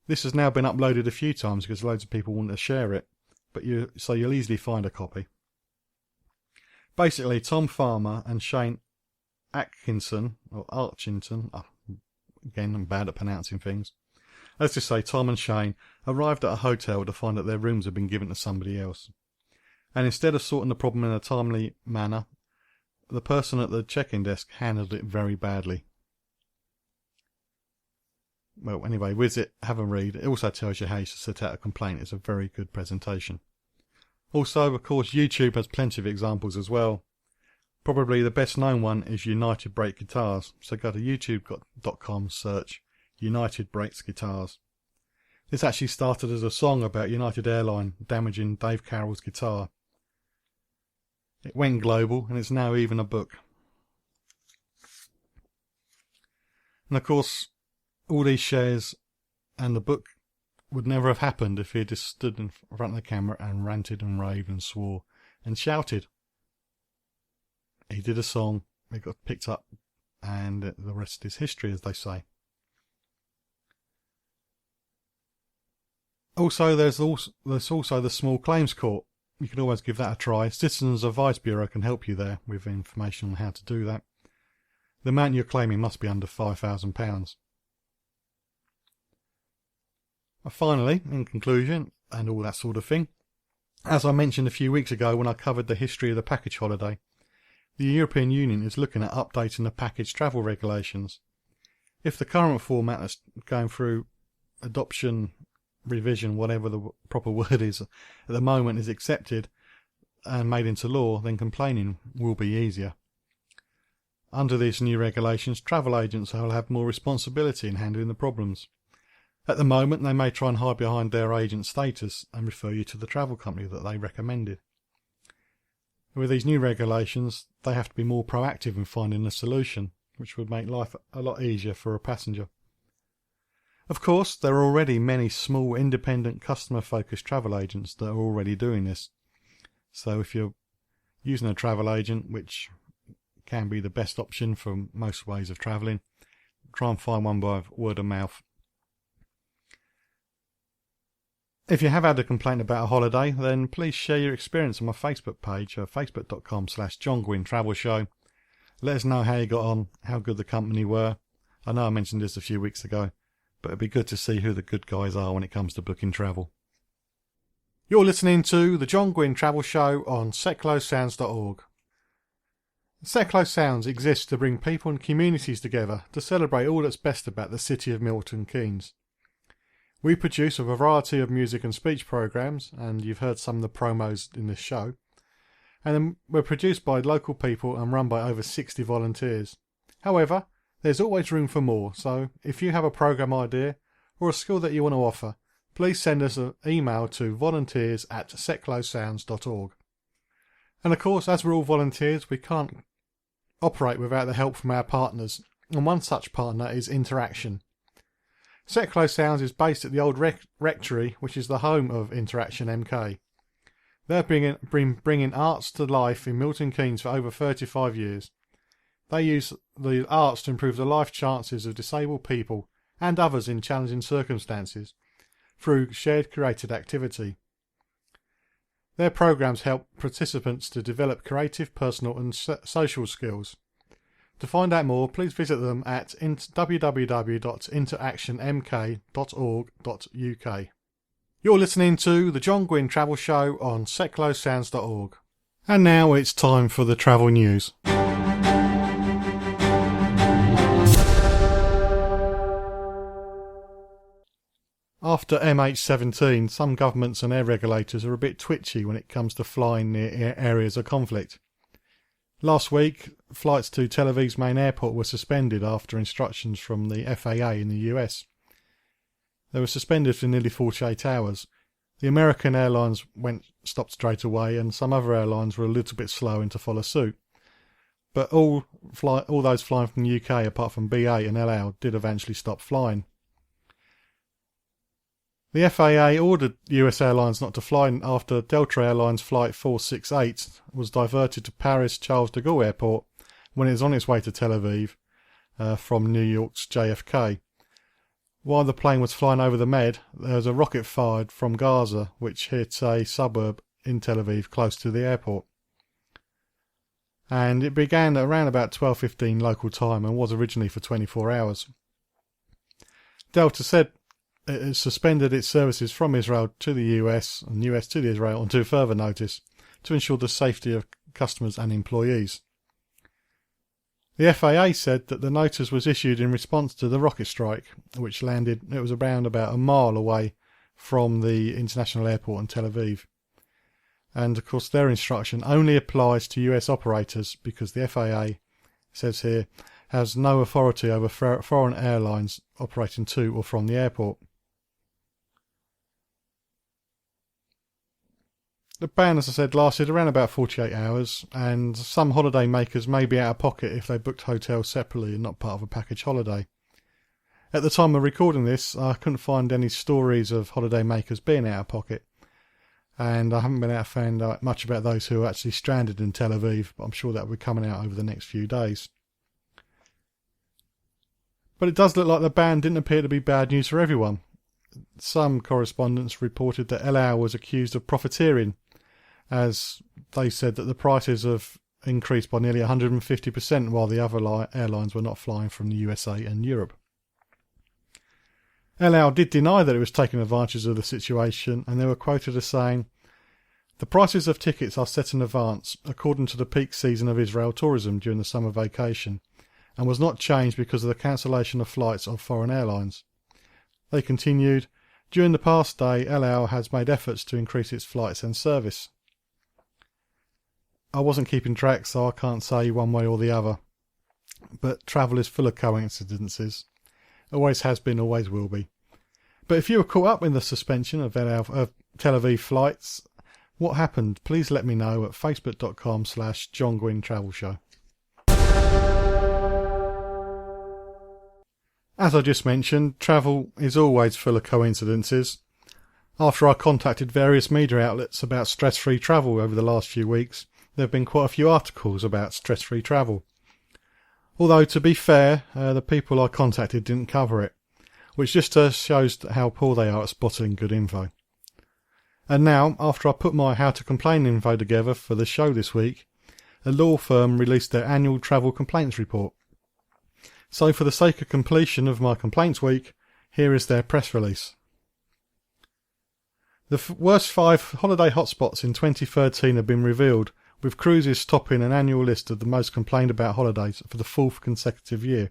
[SPEAKER 3] This has now been uploaded a few times because loads of people want to share it, but you'll easily find a copy. Basically, Tom Farmer and Shane Atkinson, or Archington, again I'm bad at pronouncing things. Let's just say Tom and Shane arrived at a hotel to find that their rooms had been given to somebody else. And instead of sorting the problem in a timely manner, the person at the check-in desk handled it very badly. Well, anyway, visit, have a read. It also tells you how you should set out a complaint. It's a very good presentation. Also, of course, YouTube has plenty of examples as well. Probably the best known one is United Brake Guitars. So go to youtube.com, search United Brakes Guitars. This actually started as a song about United Airlines damaging Dave Carroll's guitar. It went global and it's now even a book. And of course, all these shares and the book would never have happened if he had just stood in front of the camera and ranted and raved and swore and shouted. He did a song, it got picked up, and the rest is history, as they say. Also, there's also the Small Claims Court. You can always give that a try. Citizens Advice Bureau can help you there with information on how to do that. The amount you're claiming must be under £5,000. Finally, in conclusion, and all that sort of thing, as I mentioned a few weeks ago when I covered the history of the package holiday, the European Union is looking at updating the package travel regulations. If the current format that's going through adoption, revision, whatever the proper word is, at the moment is accepted and made into law, then complaining will be easier. Under these new regulations, travel agents will have more responsibility in handling the problems. At the moment, they may try and hide behind their agent status and refer you to the travel company that they recommended. With these new regulations, they have to be more proactive in finding a solution, which would make life a lot easier for a passenger. Of course, there are already many small, independent, customer-focused travel agents that are already doing this. So if you're using a travel agent, which can be the best option for most ways of travelling, try and find one by word of mouth. If you have had a complaint about a holiday, then please share your experience on my Facebook page, facebook.com/John Guinn Travel Show. Let us know how you got on, how good the company were. I know I mentioned this a few weeks ago, but it'd be good to see who the good guys are when it comes to booking travel. You're listening to the John Guinn Travel Show on seclosounds.org. Seclo Sounds exists to bring people and communities together to celebrate all that's best about the city of Milton Keynes. We produce a variety of music and speech programs, and you've heard some of the promos in this show, and we're produced by local people and run by over 60 volunteers. However, there's always room for more, so if you have a program idea or a skill that you want to offer, please send us an email to volunteers@seclosounds.org. And of course, as we're all volunteers, we can't operate without the help from our partners, and one such partner is Interaction. Seclo Sounds is based at the old rectory, which is the home of Interaction MK. They've been bringing arts to life in Milton Keynes for over 35 years. They use the arts to improve the life chances of disabled people and others in challenging circumstances through shared curated activity. Their programs help participants to develop creative, personal and social skills. To find out more, please visit them at www.interactionmk.org.uk. You're listening to the John Guinn Travel Show on seclosounds.org. And now it's time for the travel news. After MH17, some governments and air regulators are a bit twitchy when it comes to flying near areas of conflict. Last week, flights to Tel Aviv's main airport were suspended after instructions from the FAA in the US. They were suspended for nearly 48 hours. The American airlines stopped straight away, and some other airlines were a little bit slow in to follow suit. But all those flying from the UK, apart from BA and El Al, did eventually stop flying. The FAA ordered US airlines not to fly after Delta Airlines Flight 468 was diverted to Paris Charles de Gaulle Airport when it was on its way to Tel Aviv from New York's JFK. While the plane was flying over the Med, there was a rocket fired from Gaza which hit a suburb in Tel Aviv close to the airport. And it began at around about 12:15 local time and was originally for 24 hours. Delta said it has suspended its services from Israel to the US and US to Israel until further notice to ensure the safety of customers and employees. The FAA said that the notice was issued in response to the rocket strike, which landed, it was around about a mile away from the international airport in Tel Aviv. And of course their instruction only applies to US operators because the FAA, says here, has no authority over foreign airlines operating to or from the airport. The ban, as I said, lasted around about 48 hours, and some holiday makers may be out of pocket if they booked hotels separately and not part of a package holiday. At the time of recording this, I couldn't find any stories of holiday makers being out of pocket, and I haven't been able to find out much about those who are actually stranded in Tel Aviv, but I'm sure that will be coming out over the next few days. But it does look like the ban didn't appear to be bad news for everyone. Some correspondents reported that El Al was accused of profiteering, as they said that the prices have increased by nearly 150% while the other airlines were not flying from the USA and Europe. El Al did deny that it was taking advantage of the situation, and they were quoted as saying, "The prices of tickets are set in advance according to the peak season of Israel tourism during the summer vacation, and was not changed because of the cancellation of flights of foreign airlines." They continued, "During the past day, El Al has made efforts to increase its flights and service." I wasn't keeping track, so I can't say one way or the other, but travel is full of coincidences. Always has been, always will be. But if you were caught up in the suspension of Tel Aviv flights, what happened? Please let me know at facebook.com/John Guinn Travel Show. As I just mentioned, travel is always full of coincidences. After I contacted various media outlets about stress-free travel over the last few weeks, there have been quite a few articles about stress-free travel. Although, to be fair, the people I contacted didn't cover it, which just shows how poor they are at spotting good info. And now, after I put my How to Complain info together for the show this week, a law firm released their annual travel complaints report. So for the sake of completion of my complaints week, here is their press release. The worst 5 holiday hotspots in 2013 have been revealed, with cruises topping an annual list of the most complained about holidays for the 4th consecutive year.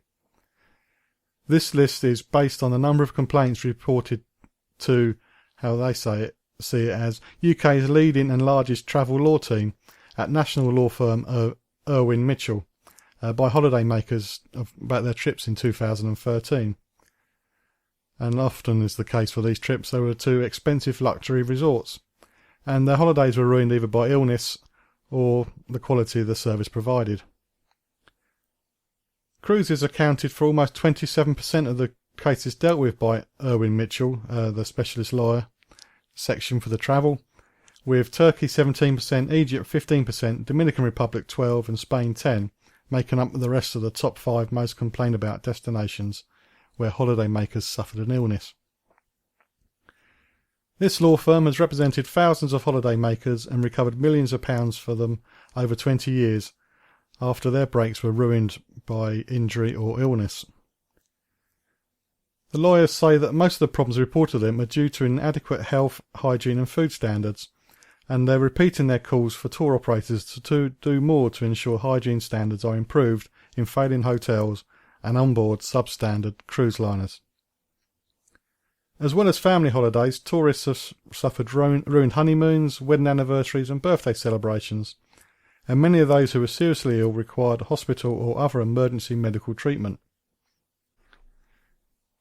[SPEAKER 3] This list is based on the number of complaints reported to, how they see it as, UK's leading and largest travel law team at national law firm Irwin Mitchell by holiday makers about their trips in 2013. And often is the case for these trips, they were to expensive luxury resorts, and their holidays were ruined either by illness or the quality of the service provided. Cruises accounted for almost 27% of the cases dealt with by Irwin Mitchell, the specialist lawyer section for the travel, with Turkey 17%, Egypt 15%, Dominican Republic 12% and Spain 10%, making up the rest of the top 5 most complained about destinations where holiday makers suffered an illness. This law firm has represented thousands of holiday makers and recovered millions of pounds for them over 20 years after their breaks were ruined by injury or illness. The lawyers say that most of the problems reported to them are due to inadequate health, hygiene and food standards, and they're repeating their calls for tour operators to do more to ensure hygiene standards are improved in failing hotels and onboard substandard cruise liners. As well as family holidays, tourists have suffered ruined honeymoons, wedding anniversaries and birthday celebrations, and many of those who were seriously ill required hospital or other emergency medical treatment.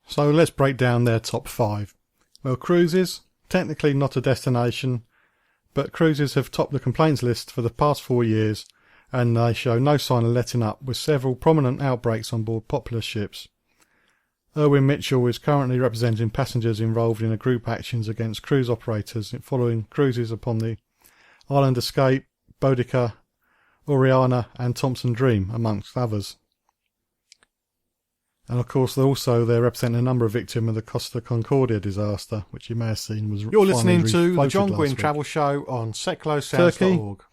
[SPEAKER 3] So let's break down their top 5. Well, cruises, technically not a destination, but cruises have topped the complaints list for the past 4 years, and they show no sign of letting up, with several prominent outbreaks on board popular ships. Irwin Mitchell is currently representing passengers involved in a group actions against cruise operators following cruises upon the Island Escape, Boudica, Oriana and Thompson Dream, amongst others. And of course they're representing a number of victims of the Costa Concordia disaster, which you may have seen was You're listening to the John Guinn
[SPEAKER 5] week.
[SPEAKER 3] Travel Show on seclosounds.org.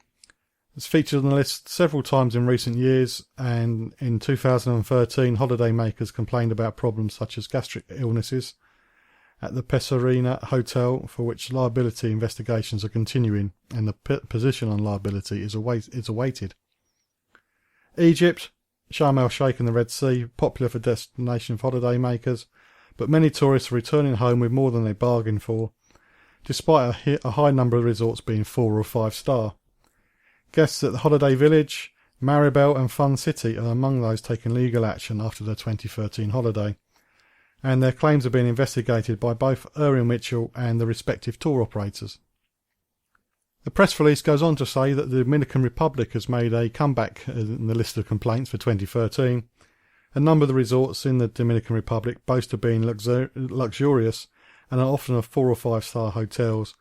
[SPEAKER 5] It's featured on the list several times in recent years, and in 2013 holidaymakers complained about problems such as gastric illnesses at the Pesarina Hotel, for which liability investigations are continuing, and the position on liability is awaited. Egypt, Sharm el-Sheikh and the Red Sea, popular for destination for holidaymakers, but many tourists are returning home with more than they bargained for, despite a high number of resorts being 4 or 5 star. Guests at the Holiday Village, Maribel and Fun City are among those taking legal action after their 2013 holiday, and their claims are being investigated by both Irwin Mitchell and the respective tour operators. The press release goes on to say that the Dominican Republic has made a comeback in the list of complaints for 2013. A number of the resorts in the Dominican Republic boast of being luxurious and are often of 4 or 5 star hotels.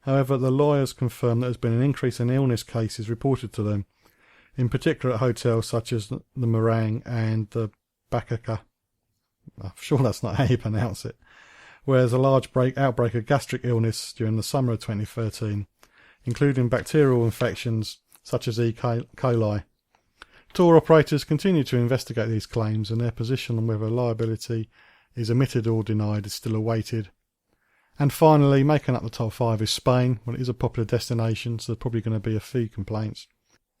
[SPEAKER 5] However, the lawyers confirm that there's been an increase in illness cases reported to them, in particular at hotels such as the Meringue and the Bacaca. I'm sure that's not how you pronounce it. Where there's a large outbreak of gastric illness during the summer of 2013, including bacterial infections such as E. coli. Tour operators continue to investigate these claims, and their position on whether liability is admitted or denied is still awaited. And finally, making up the top 5 is Spain. Well, it is a popular destination, so there's probably going to be a few complaints.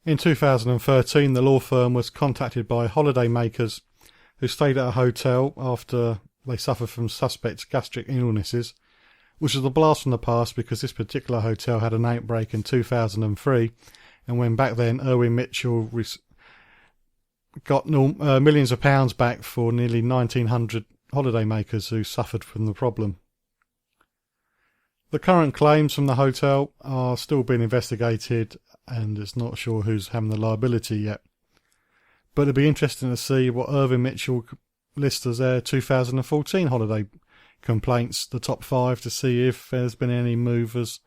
[SPEAKER 5] In 2013, the law firm was contacted by holiday makers who stayed at a hotel after they suffered from suspect gastric illnesses, which was a blast from the past because this particular hotel had an outbreak in 2003, and when back then Irwin Mitchell got millions of pounds back for nearly 1,900 holidaymakers who suffered from the problem. The current claims from the hotel are still being investigated, and it's not sure who's having the liability yet. But it'll be interesting to see what Irwin Mitchell lists as their 2014 holiday complaints, the top 5, to see if there's been any movers,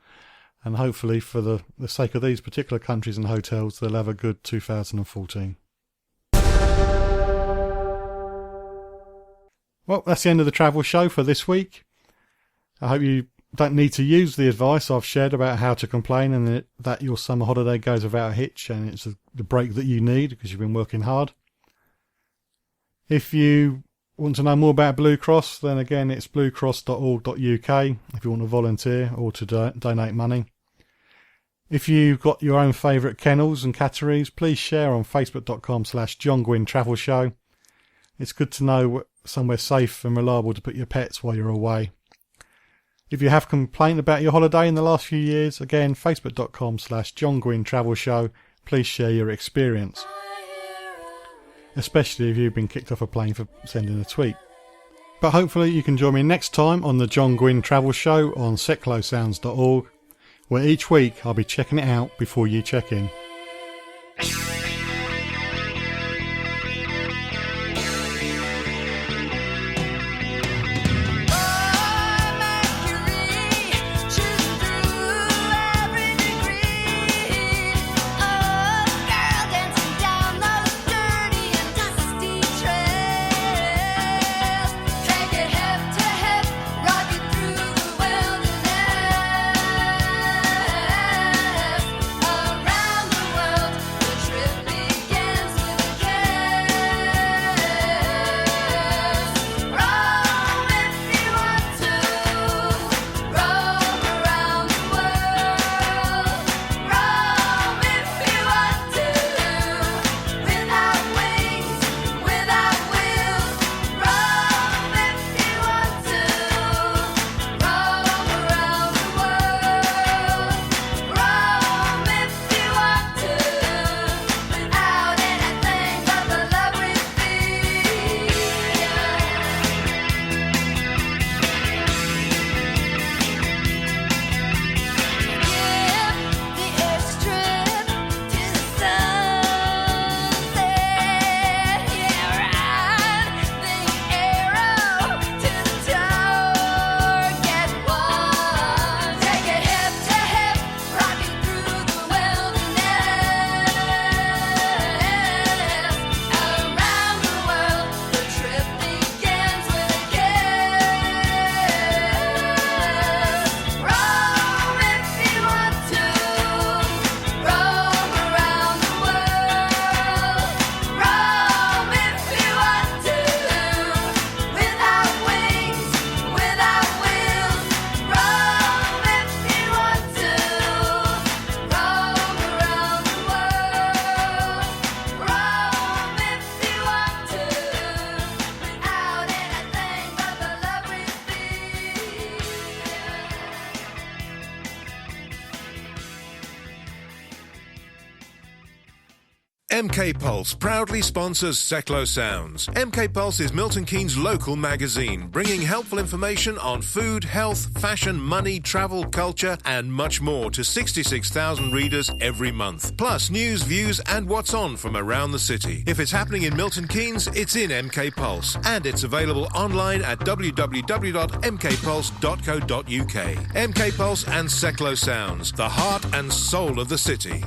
[SPEAKER 5] and hopefully for the sake of these particular countries and hotels, they'll have a good 2014. Well, that's the end of the travel show for this week. I hope you don't need to use the advice I've shared about how to complain and that your summer holiday goes without a hitch and it's the break that you need because you've been working hard. If you want to know more about Blue Cross, then again it's bluecross.org.uk if you want to volunteer or to donate money. If you've got your own favourite kennels and catteries, please share on facebook.com/John Guinn Travel Show. It's good to know somewhere safe and reliable to put your pets while you're away. If you have complained about your holiday in the last few years, again, facebook.com/John Guinn Travel Show. Please share your experience, especially if you've been kicked off a plane for sending a tweet. But hopefully you can join me next time on the John Guinn Travel Show on seclowsounds.org, where each week I'll be checking it out before you check in.
[SPEAKER 2] Around the
[SPEAKER 10] MK Pulse proudly sponsors Seclo Sounds. MK Pulse is Milton Keynes' local magazine, bringing helpful information on food, health, fashion, money, travel, culture, and much more to 66,000 readers every month. Plus news, views, and what's on from around the city. If it's happening in Milton Keynes, it's in MK Pulse, and it's available online at www.mkpulse.co.uk. MK Pulse and Seclo Sounds, the heart and soul of the city.